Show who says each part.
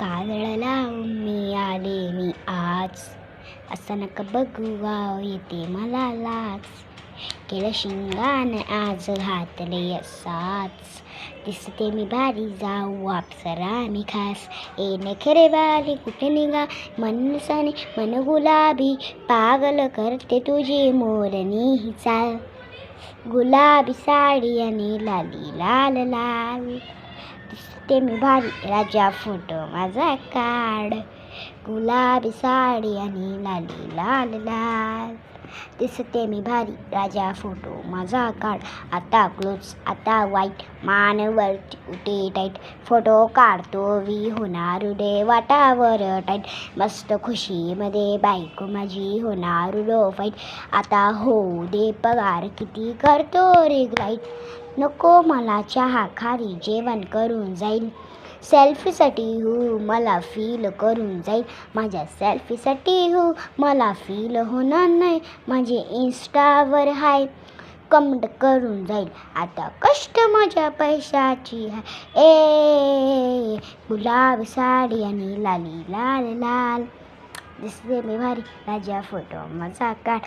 Speaker 1: काजळ लावून मी आले मी आज, असं नका बघू वाव येते मला लाज. केलं शिंगाण आज घातले असाच, दिसते मी भारी जाऊ अप्सरा मी खास. नखरे वाली कुठे निघा मनसाने मन गुलाबी, पागल करते तुझी मोरनी ही चाल. गुलाबी साडी आणि लाली लाल लाल, दिसते मी भारी राजा फोटो माझा काढ. गुलाबी साडी आणि लाली लाल लाल, दिसते मी भारी राजा फोटो माझा काढ. आता क्लोज आता वाईट, मानवरती उठे टाईट, फोटो काढतो मी होणार उडे वाटावर टाईट. मस्त खुशीमध्ये बायको माझी होणार उडो फाईट. आता होऊ दे पगार किती करतो रे लाईट. नको मला चहा खारी जेवण करून जाईल, सेल्फीसाठी मला फील करून जाईल. माझ्या सेल्फीसाठी मला फील होणार नाही, माझे इन्स्टावर हाय कमेंट करून जाईल. आता कष्ट माझ्या पैशाची हाय. गुलाबी साडी आणि लाली लाल लाल, दिसते मी भारी राजा फोटो माझा काढ.